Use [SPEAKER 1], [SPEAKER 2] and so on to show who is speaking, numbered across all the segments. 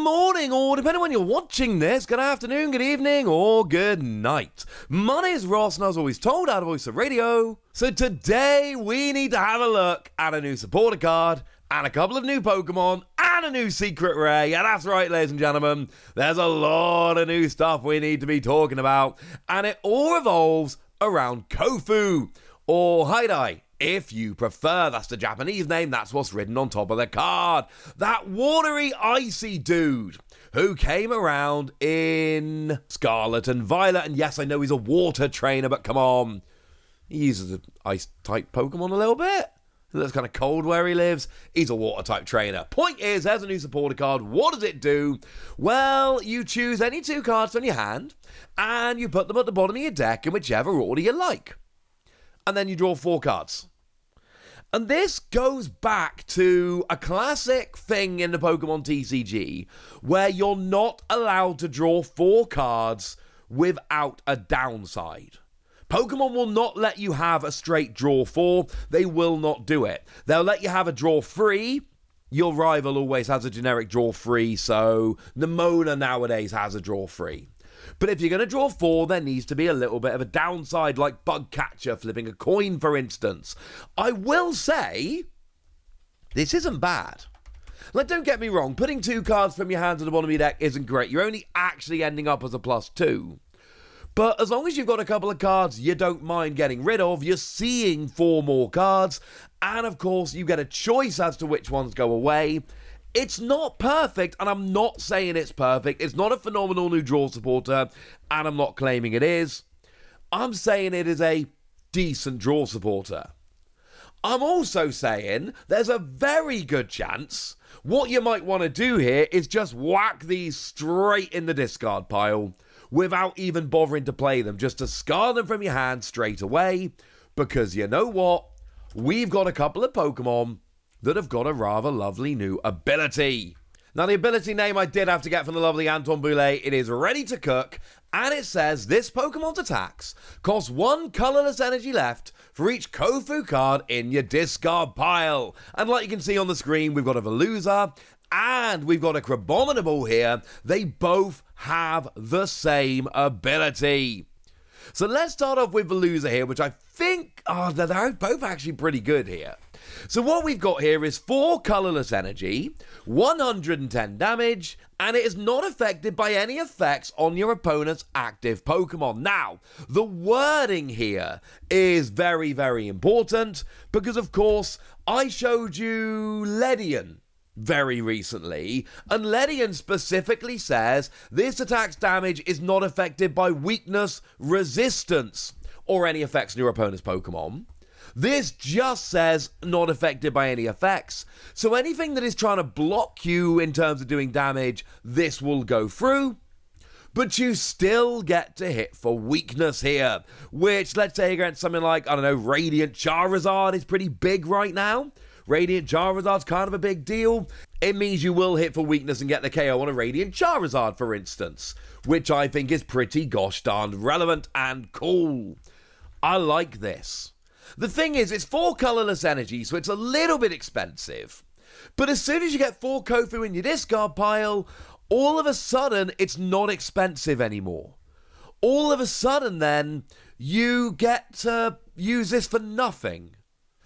[SPEAKER 1] morning, or depending on when you're watching this, good afternoon, good evening, or good night. My name is Ross, and I was always told how to voice a radio. So today, we need to have a look at a new supporter card, and a couple of new Pokemon, and a new secret rare. Yeah, that's right, ladies and gentlemen. There's a lot of new stuff we need to be talking about, and it all revolves around Kofu, or Haidai. If you prefer, that's the Japanese name, that's what's written on top of the card. That watery, icy dude who came around in Scarlet and Violet. And yes, I know he's a water trainer, but come on. He uses an ice-type Pokemon a little bit. That's kind of cold where he lives. He's a water-type trainer. Point is, there's a new supporter card. What does it do? Well, you choose any two cards from your hand, and you put them at the bottom of your deck in whichever order you like. And then you draw 4 cards. And this goes back to a classic thing in the Pokemon TCG where you're not allowed to draw 4 cards without a downside. Pokemon will not let you have a straight draw 4. They will not do it. They'll let you have a draw 3. Your rival always has a generic draw 3, so Nemona nowadays has a draw 3. But if you're going to draw 4, there needs to be a little bit of a downside, like Bug Catcher, flipping a coin, for instance. I will say, this isn't bad. Like, don't get me wrong, putting 2 cards from your hand to the bottom of your deck isn't great. You're only actually ending up as a +2. But as long as you've got a couple of cards you don't mind getting rid of, you're seeing 4 more cards. And of course, you get a choice as to which ones go away. It's not perfect, and I'm not saying it's perfect. It's not a phenomenal new draw supporter, and I'm not claiming it is. I'm saying it is a decent draw supporter. I'm also saying there's a very good chance what you might want to do here is just whack these straight in the discard pile without even bothering to play them, just discard them from your hand straight away, because you know what? We've got a couple of Pokemon that have got a rather lovely new ability. Now, the ability name I did have to get from the lovely Anton Boulay. It is Ready to Cook, and it says this Pokemon's attacks cost 1 colorless energy left for each Kofu card in your discard pile. And like you can see on the screen, we've got a Veluza and we've got a Crabominable here. They both have the same ability. So let's start off with Veluza here, which I think, they're both actually pretty good here. So what we've got here is 4 colorless energy, 110 damage, and it is not affected by any effects on your opponent's active Pokemon. Now, the wording here is very, very important because, of course, I showed you Ledian very recently, and Ledian specifically says this attack's damage is not affected by weakness, resistance, or any effects on your opponent's Pokemon. This just says not affected by any effects. So anything that is trying to block you in terms of doing damage, this will go through. But you still get to hit for weakness here, which, let's say against something like, I don't know, Radiant Charizard is pretty big right now. Radiant Charizard's kind of a big deal. It means you will hit for weakness and get the KO on a Radiant Charizard, for instance, which I think is pretty gosh darn relevant and cool. I like this. The thing is, it's 4 colorless energy, so it's a little bit expensive. But as soon as you get 4 Kofu in your discard pile, all of a sudden, it's not expensive anymore. All of a sudden, then, you get to use this for nothing.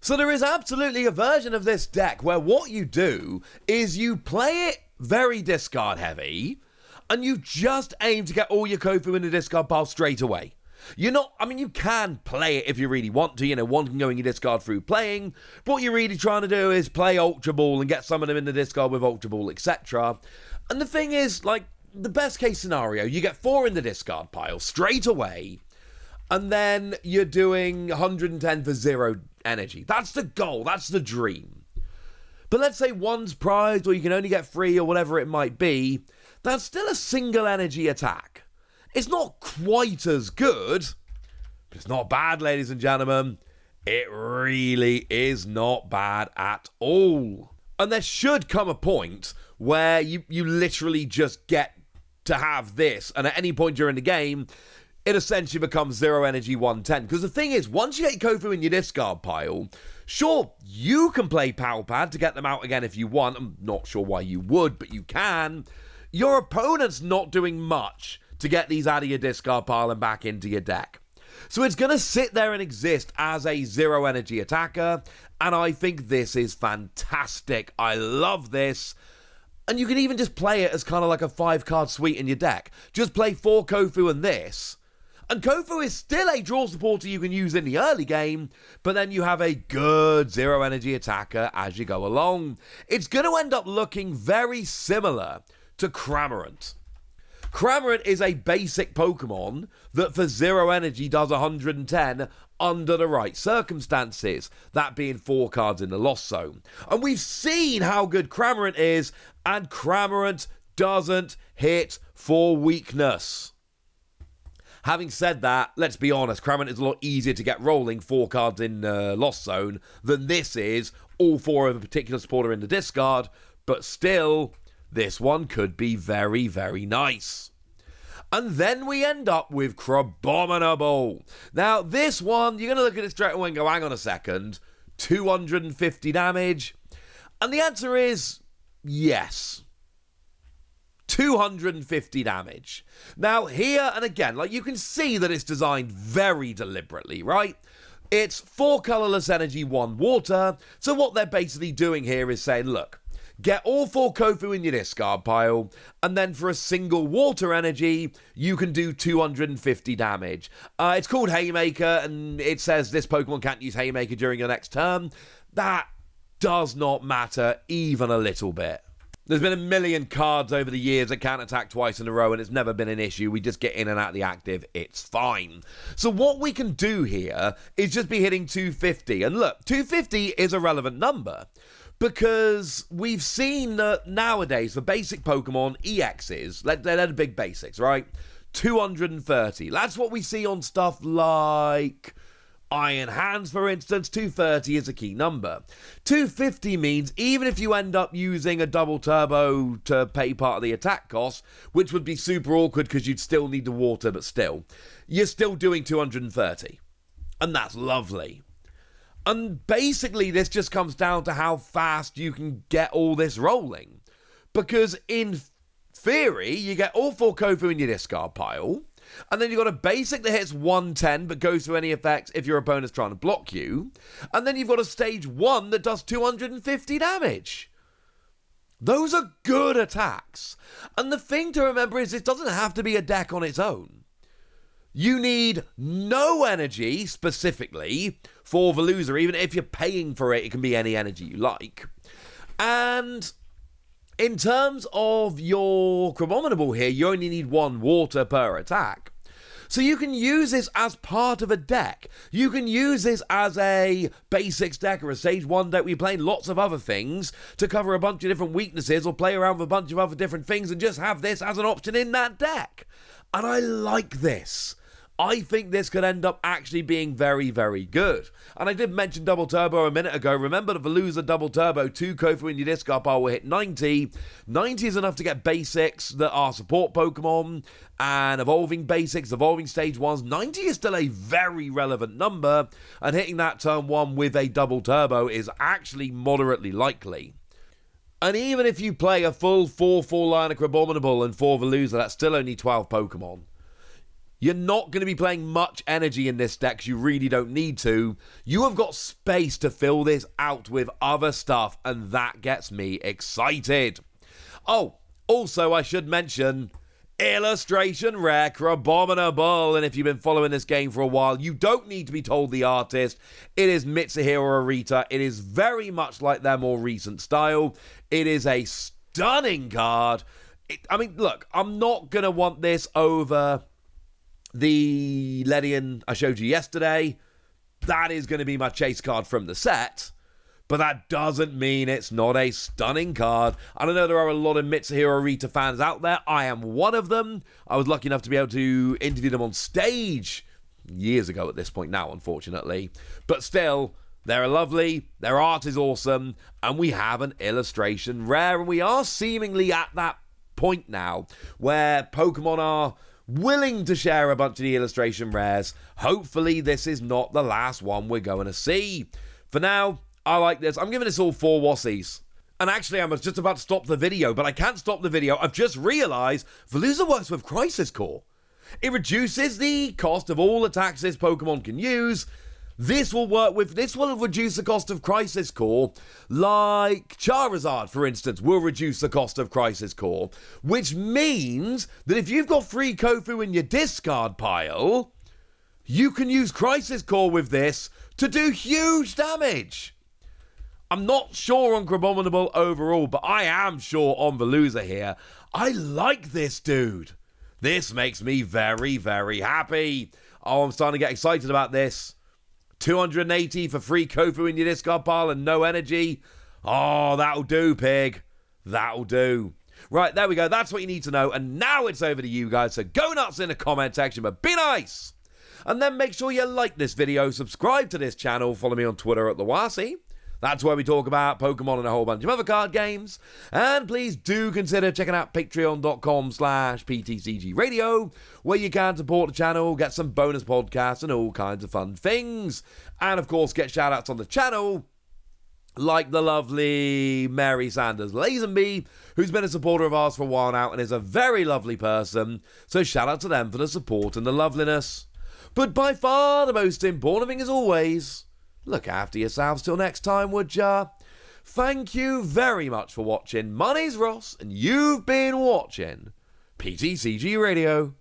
[SPEAKER 1] So there is absolutely a version of this deck where what you do is you play it very discard heavy, and you just aim to get all your Kofu in the discard pile straight away. You're not, you can play it if you really want to, one can go in your discard through playing, but what you're really trying to do is play Ultra Ball and get some of them in the discard with Ultra Ball, etc. And the thing is, the best case scenario, you get 4 in the discard pile straight away, and then you're doing 110 for 0 energy. That's the goal, that's the dream. But let's say 1's prized, or you can only get 3, or whatever it might be, that's still a single energy attack. It's not quite as good, but it's not bad, ladies and gentlemen. It really is not bad at all. And there should come a point where you literally just get to have this, and at any point during the game, it essentially becomes 0 energy 110. Because the thing is, once you get Kofu in your discard pile, sure, you can play Power Pad to get them out again if you want. I'm not sure why you would, but you can. your opponent's not doing much to get these out of your discard pile and back into your deck. So it's going to sit there and exist as a 0 energy attacker, and I think this is fantastic. I love this. And you can even just play it as kind of like a 5-card suite in your deck. Just play 4 Kofu and this. And Kofu is still a draw supporter you can use in the early game, but then you have a good 0 energy attacker as you go along. It's going to end up looking very similar to Cramorant. Cramorant is a basic Pokemon that for 0 energy does 110 under the right circumstances, that being 4 cards in the Lost Zone. And we've seen how good Cramorant is, and Cramorant doesn't hit for weakness. Having said that, let's be honest, Cramorant is a lot easier to get rolling 4 cards in Lost Zone than this is, all 4 of a particular supporter in the discard, but still, this one could be very, very nice. And then we end up with Crabominable. Now, this one, you're going to look at it straight away and go, hang on a second, 250 damage? And the answer is yes. 250 damage. Now, here, and again, like you can see that it's designed very deliberately, right? It's 4 colorless energy, 1 water. So what they're basically doing here is saying, look, get all 4 Kofu in your discard pile, and then for a single water energy, you can do 250 damage. It's called Haymaker, and it says this Pokemon can't use Haymaker during your next turn. That does not matter even a little bit. There's been a million cards over the years that can't attack twice in a row, and it's never been an issue. We just get in and out of the active. It's fine. So what we can do here is just be hitting 250. And look, 250 is a relevant number, because we've seen that nowadays, for basic Pokemon, EXs, they're the big basics, right? 230. That's what we see on stuff like Iron Hands, for instance. 230 is a key number. 250 means even if you end up using a double turbo to pay part of the attack cost, which would be super awkward because you'd still need the water, but still, you're still doing 230. And that's lovely. And basically, this just comes down to how fast you can get all this rolling. Because in theory, you get all 4 Kofu in your discard pile, and then you've got a basic that hits 110 but goes through any effects if your opponent's trying to block you, and then you've got a stage 1 that does 250 damage. Those are good attacks. And the thing to remember is it doesn't have to be a deck on its own. You need no energy, specifically, for Veluza. Even if you're paying for it, it can be any energy you like. And in terms of your Crabominable here, you only need 1 water per attack. So you can use this as part of a deck. You can use this as a basics deck or a stage 1 deck. We're playing lots of other things to cover a bunch of different weaknesses, or play around with a bunch of other different things and just have this as an option in that deck. And I like this. I think this could end up actually being very, very good. And I did mention Double Turbo a minute ago. Remember the Veluza Double Turbo, 2 Kofu in your discard pile will hit 90. 90 is enough to get basics that are support Pokemon and evolving basics, evolving stage 1s. 90 is still a very relevant number, and hitting that turn 1 with a Double Turbo is actually moderately likely. And even if you play a full 4 liner Crabominable and 4 Veluza, that's still only 12 Pokemon. You're not going to be playing much energy in this deck because you really don't need to. You have got space to fill this out with other stuff, and that gets me excited. Oh, also I should mention, illustration rare Crabominable. And if you've been following this game for a while, you don't need to be told the artist. It is Mitsuhiro Arita. It is very much like their more recent style. It is a stunning card. Look, I'm not going to want this over the Ledian I showed you yesterday. That is going to be my chase card from the set, but that doesn't mean it's not a stunning card. And I know there are a lot of Mitsuhiro Arita fans out there. I am one of them. I was lucky enough to be able to interview them on stage years ago at this point now, unfortunately. But still, they're lovely, their art is awesome, and we have an illustration rare. And we are seemingly at that point now where Pokemon are willing to share a bunch of the illustration rares. Hopefully this is not the last one we're going to see. For now, I like this. I'm giving this all 4 Wassies. And actually, I was just about to stop the video, but I can't stop the video. I've just realised Veluza works with Crisis Core. It reduces the cost of all attacks this Pokemon can use. This will reduce the cost of Crisis Core, like Charizard, for instance, will reduce the cost of Crisis Core, which means that if you've got free Kofu in your discard pile, you can use Crisis Core with this to do huge damage. I'm not sure on Crabominable overall, but I am sure on Veluza here. I like this dude. This makes me very, very happy. Oh, I'm starting to get excited about this. 280 for free Kofu in your discard pile and no energy. Oh, that'll do, pig. That'll do. Right, there we go. That's what you need to know. And now it's over to you guys. So go nuts in the comment section, but be nice. And then make sure you like this video, subscribe to this channel, follow me on Twitter at the Wasi. That's where we talk about Pokemon and a whole bunch of other card games. And please do consider checking out patreon.com/PTCG Radio, where you can support the channel, get some bonus podcasts and all kinds of fun things. And of course, get shout-outs on the channel, like the lovely Mary Sanders Lazenby, who's been a supporter of ours for a while now and is a very lovely person. So shout out to them for the support and the loveliness. But by far the most important thing, as always, look after yourselves till next time, would ya? Thank you very much for watching. My name's Ross, and you've been watching PTCG Radio.